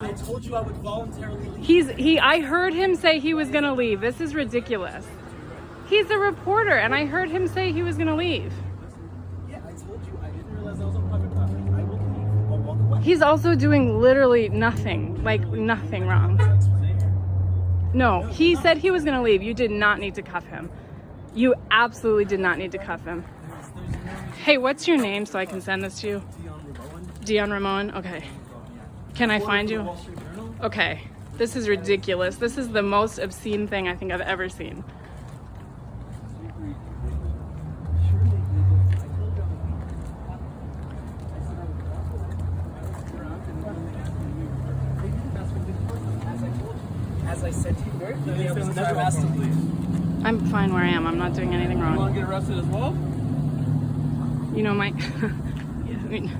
I told you I would voluntarily leave. I heard him say he was gonna leave. This is ridiculous. He's a reporter, and I heard him say he was gonna leave. Yeah, I told you. I didn't realize I was on private property. I will leave. I'll walk away. He's also doing literally nothing, like nothing wrong. No, he said he was gonna leave. You did not need to cuff him. You absolutely did not need to cuff him. Hey, what's your name so I can send this to you? Dion Rabouin. Dion Rabouin? Okay. Can I find you? Okay. This is ridiculous. This is the most obscene thing I think I've ever seen. As I said to you very clearly, I was never asked to leave. I'm fine where I am. I'm not doing anything You wrong. want to get arrested as well? You know, my... I mean...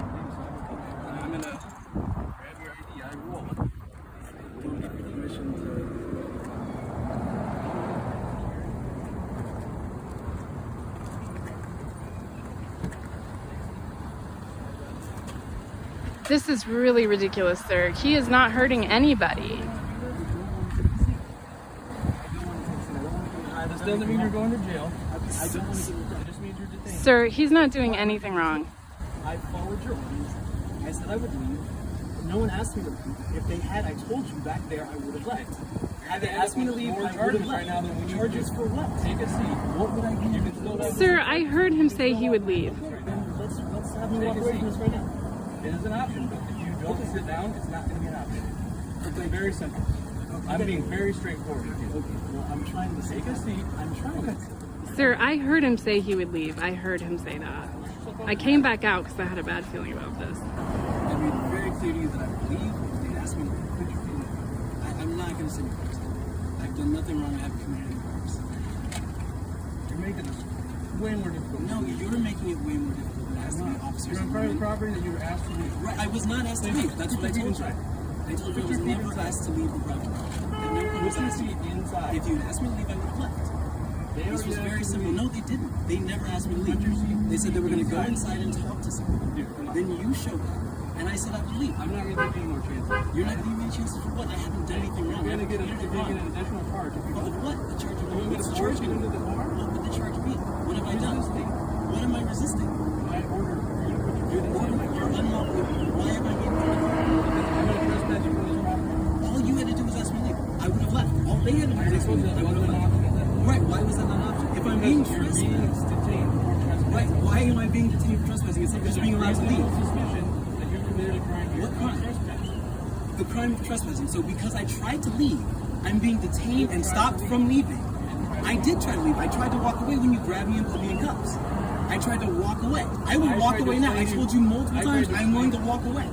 I'm gonna grab your ID. I will. Don't give me permission to. This is really ridiculous, sir. He is not hurting anybody. This doesn't mean you're going to jail. I just means you're detained. Sir, he's not doing anything wrong. I followed your orders. I said I would leave. No one asked me to leave. If they had, I told you back there, I would have left. Had they asked me to leave, I would have charges left. right now than when you Charges for what? Take a seat. What would I do? You can still have Sir, I heard him say he would leave. Let's have me walk away from this right now. It is an option, but if you don't sit down, it's not going to be an option. It's very simple. I'm being very straightforward with you. Okay, well, I'm trying to Take a seat. I'm trying. Sir, I heard him say he would leave. I heard him say that. I came back out because I had a bad feeling about this. I made it very clear to you that I would leave. If they'd asked me to leave, put your feet in. I'm not going to sit in person. I've done nothing wrong. I haven't committed any crimes. You're making this way more difficult. No, you're making it way more difficult than asking the officers. You're on private property that you were asked to leave. Right, I was not asked to leave. That's what I told you. I told you I was never asked to leave the property. I never was asked to leave inside. If you had asked me to leave, I would have left. This was very simple. No, they didn't. They never asked me to leave. They said they were going to go inside and talk to someone. Then you showed up, and I said I would leave. I'm not going to give you any more chances. You're not giving me a chance for what? I haven't done anything wrong. You're going to get an additional charge if you Of don't. what? The charge of what? What's the charge charge into the car? What would the charge be? What have I done? What am I resisting? I order for you to put your duties in my car. You're unlawful. Why am I being punished? I'm going to trespass you from this property. All you had to do was ask me to leave. I would have left. All they had to do was ask me to leave. I would have Wasn't an left. option. Right, why was that not an option? If I'm being You're trespassed, detained for trespassing. right, why am I being detained for trespassing instead of just being allowed to leave? Suspicion that you committed a crime here. What crime? Trespassing. The crime of trespassing. So because I tried to leave, I'm being detained and stopped from leaving. I did try to leave. I tried to walk away when you grabbed me and put me in cuffs. I tried to walk away. I will walk away now. I told you multiple times I'm willing to walk away.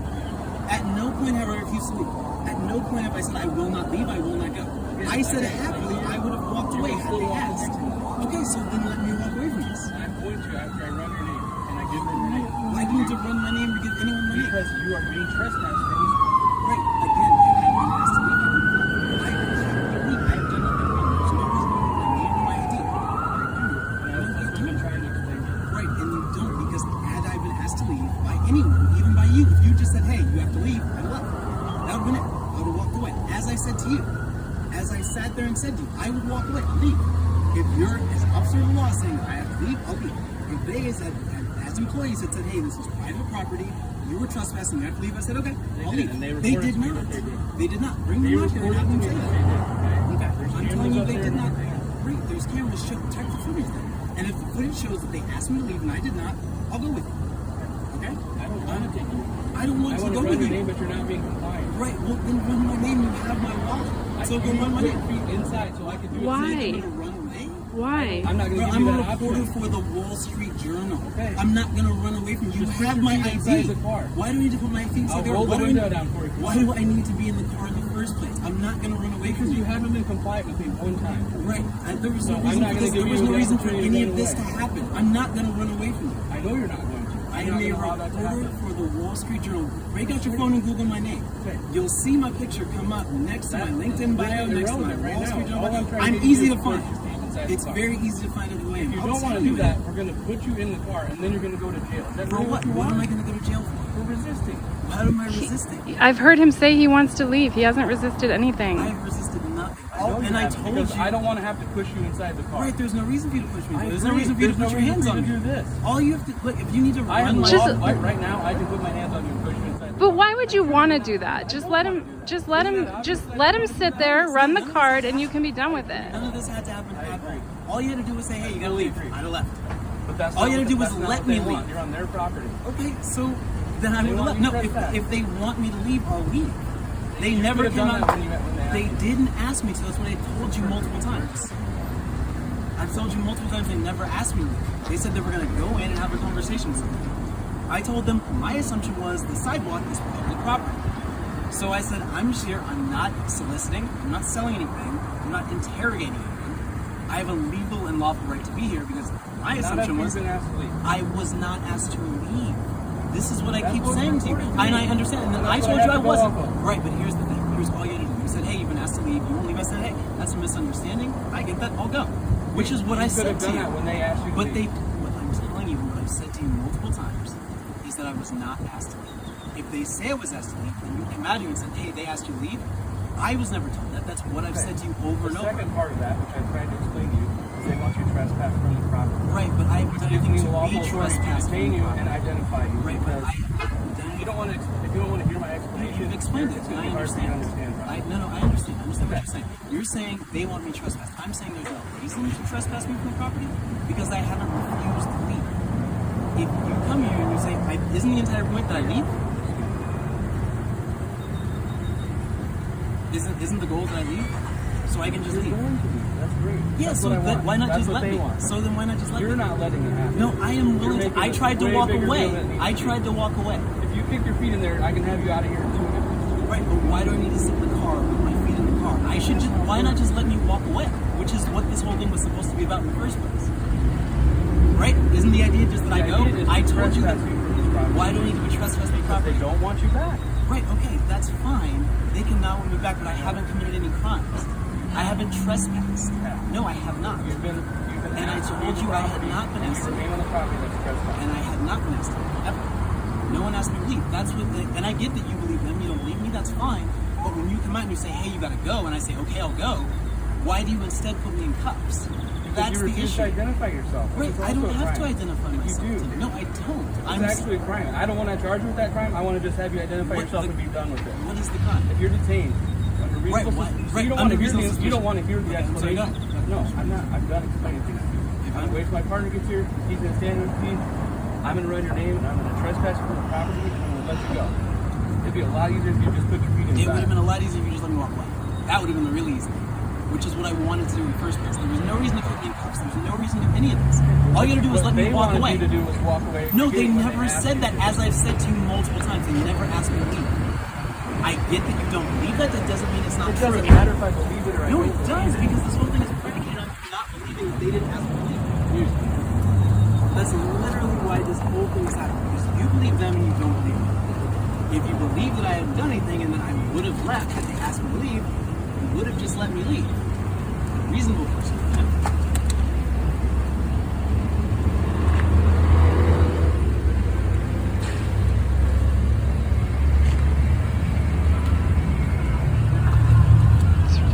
At no point have I refused to leave. At no point have I said I will not leave, I will not go. I said happily I would have walked away had they asked. Okay, so then let me walk away from this. I'm going to after I run your name and I give them your name. Why do you need to run my name to give anyone my name? Because you are being trespassed from this. Right, again, if I had been asked to leave, I would have left. I have done nothing wrong. There's no reason I need my ID. I've been trying to explain. Right, and you don't because had I been asked to leave by anyone, even by you, if you just said, hey, you have to leave, I left. That would have been it. I would have walked away. As I said to you, as I sat there and said to you, I would walk away, leave. If you're as officer of the law saying I have to leave, I'll leave. If they as employees had said, hey, this is private property, you were trespassing, you have to leave, I said, okay, I'll leave. They did not. They did not. Bring them up here and have them say that. Okay, I'm telling you they did not. Great, there's cameras show check the footage then. And if the footage shows that they asked me to leave and I did not, I'll go with you. Okay? I don't want to take you. I don't want I to want go to run with your you. name, but you're not being compliant. Right, well then run my name, you have my wallet. So go run my Put name. your feet inside so I can do it. Why? You're gonna run away? Why? I'm not going to give I'm you a that reporter option. for the Wall Street Journal. Okay. I'm not gonna run away from you. You Just put have your my feet ID. inside the car. Why do I need to put my feet inside I'll there? roll the Why do I window need- down for you. Why do I need to be in the car in the first place? I'm not gonna run away from Because you you. haven't been compliant with me one time. Right. There was no So I'm reason not for gonna this. give There was you no the reason for opportunity to any run of this to away. happen. I'm not gonna run away from you. I know you're not going to. I am a reporter for the Wall Street Journal. Break out your phone and Google my name. You'll see my picture come up next to my LinkedIn bio, next to my Wall Street Journal bio. I'm easy to find. It's very easy to find out who I am. If you don't want to do that, we're going to put you in the car, and then you're going to go to jail. Is that For really what? you What want? am I going to go to jail for? For resisting. How am I resisting? I've heard him say he wants to leave. He hasn't resisted anything. I have resisted nothing. No, And you I haven't, told because you. I don't want to have to push you inside the car. Right, there's no reason for you to push me. I There's no agree. reason for you to There's put no your hands reason on for me. you to do this. All you have to look, if you need to I have run my Just- right now. I can put my hands on you and push you inside the But car. why would you want to do that? Just let him sit there, run the card, and you can be done with it. None of this had to happen. All you had to do was say, hey, you gotta leave. I'd have left. But that's All not you had to what- do was that's not let what they me want. leave. You're on their property. Okay, so then I They would have want left. you No, to trespass. if they want me to leave, I'll leave. They You never could have came done out. that when they They asked didn't ask me, so that's what I told you multiple times. I've told you multiple times they never asked me to leave. They said they were gonna go in and have a conversation with me. I told them my assumption was the sidewalk is public property. So I said, I'm just here, I'm not soliciting, I'm not selling anything, I'm not interrogating anything. I have a legal and lawful right to be here because my Not assumption after was you've been asked to leave. I was not asked to leave. This is what I That's keep what saying to you. reported to And me. I understand. And then I That's told what you I I have to go wasn't. off of. Right, but here's the thing. Here's all you had to do. You said, hey, you've been asked to leave. You won't leave. I said, hey, that's a misunderstanding. I get that. I'll go. Which is what I You could said have to done you. that when they asked you to But leave. what I'm telling you, what I've said to you multiple times, is that I was not asked to leave. If they say I was asked to leave, and you came out here and said, hey, they asked you to leave, I was never told that. That's what I've said to you over and The over. second part of that, which I tried to explain to you, is they want you to trespass from the property. Right, but I haven't done Give anything me to lawful be authority to trespassed. detain you and identify you. Right, but because if you don't want to hear my explanation, You've explained it, it's and going I to be hard for you understand. to understand. No, I understand. I understand what you're saying. You're saying they want me trespassed. I'm saying there's no reason to trespass me from the property because I haven't refused to leave. If you come here and you say, isn't the entire point that I leave? Isn't the goal that I leave? So I can just leave. That's great. Yeah, That's so what I then want. why not That's just what let they me? want. So then why not just let me? You're not letting it happen. No, I am willing You're to. I making tried a to way walk bigger away. deal than it needs I to be. tried to walk away. If you kick your feet in there, I can have you out of here in 2 minutes. Right, but why do I need to sit in the car with my feet in the car? I should just, why not just let me walk away? Which is what this whole thing was supposed to be about in the first place. Right? Isn't the idea just that I The go? idea is I to told you that. trespass you from this property. Why do I need to be trespassing Because property? they don't want you back. Right, okay, that's fine. They can now want me back, but I haven't committed any crimes. I haven't trespassed. No, I have not. You've been And I asked to told leave you the I had property, not been and asked you to remain on the property that's trespassing. And I had not been asked to leave, ever. No one asked me to leave. That's what and I get that you believe them, you don't believe me, that's fine. But when you come out and you say, hey, you gotta go, and I say, okay, I'll go, why do you instead put me in cuffs? Because That's you the refuse issue. to identify yourself. Right, It's I don't also a have to crime. identify You myself. do. No, I don't. It's actually a crime. I don't want to charge you with that crime. I want to just have you identify What yourself the- and be done with it. What is the crime? If you're detained under Right, reasonable what- suspicion, right, you don't under want to hear reasonable you don't want to hear the Okay, so explanation. go. No, I'm not. I'm done explaining things to you. If I'm going to wait till my partner gets here. He's going to stand with me. I'm going to run your name, and I'm going to trespass you from the property, and I'm going to let you go. It'd be a lot easier if you just put your feet It would have inside. been a lot easier if you just let me walk away. That would have been really easy. Which is what I wanted to do in the first place. There was no reason to put me in cuffs. There was no reason to do any of this. All you had to do was What let me they walk wanted away. you to do was walk away. No, they when never asked said you that, to. as I've said to you multiple times. They never asked me to leave. I get that you don't believe that. That doesn't mean it's not It true. doesn't matter if I believe it or I No, don't it believe does, it. because this whole thing is predicated on not believing that they didn't ask me to leave. That's literally why this whole thing is happening. Because you believe them and you don't believe me. If you believe that I hadn't done anything and that I would have left if they asked me to leave, you would have just let me leave. A reasonable person.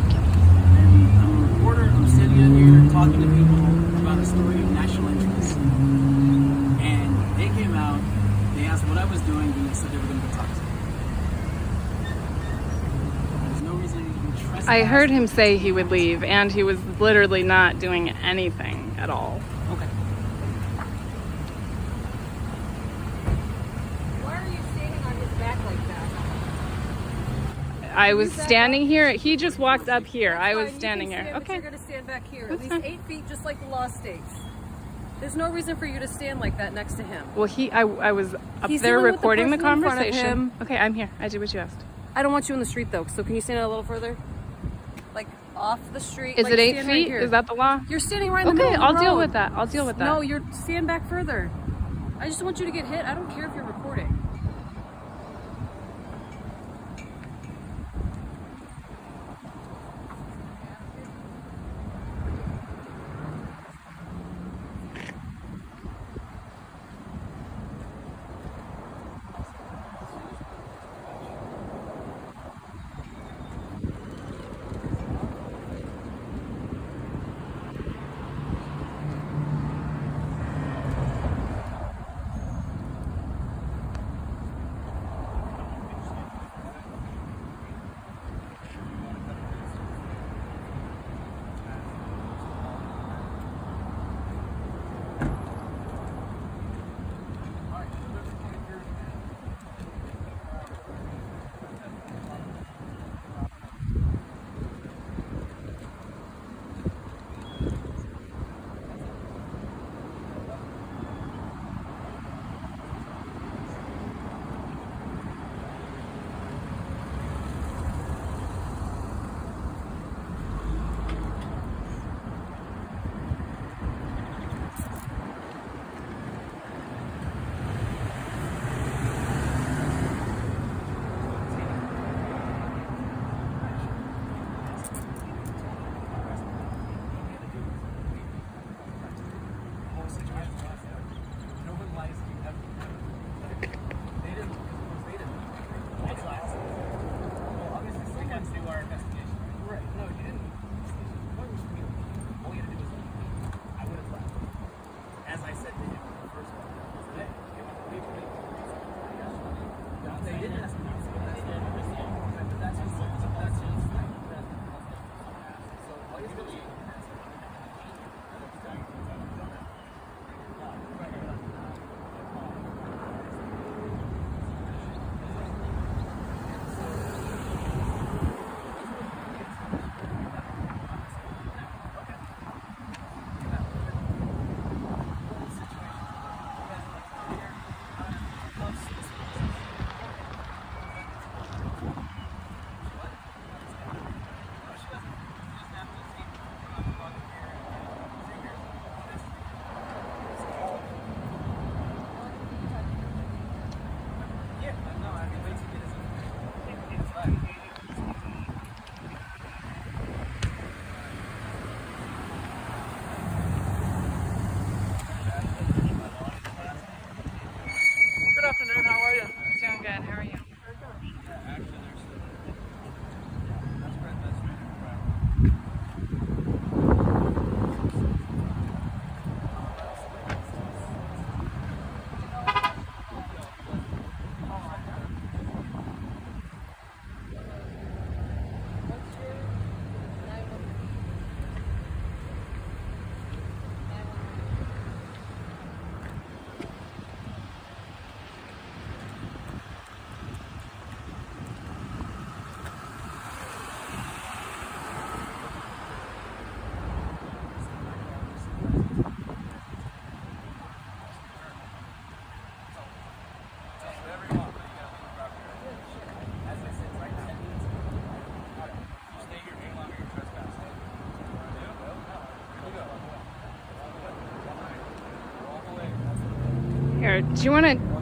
I'm a reporter. I'm sitting in here talking to people about a story of national interest. And they came out, they asked what I was doing, and they said they were going to go talk to me. There's no reason to even trespass. I heard him say he would leave, and he was literally not doing anything at all. Okay. Why are you standing on his back like that? I was standing here. He just walked up here. I was Fine, you standing can here. stand, but Okay. You're going to stand back here. That's At fine. least 8 feet, just like the law states. There's no reason for you to stand like that next to him. Well, I was up He's there dealing with the recording the person in front of conversation. him. Okay, I'm here. I did what you asked. I don't want you in the street though, so can you stand a little further? Like off the street. Is like it 8 stand feet? Right here. Is that the law? You're standing right in the Okay, middle of the I'll deal road. with that. I'll deal with that. No, you're stand back further. I just want you to get hit. I don't care if you're recording. Good afternoon, how are you? Doing good, how are you? Here, do you want to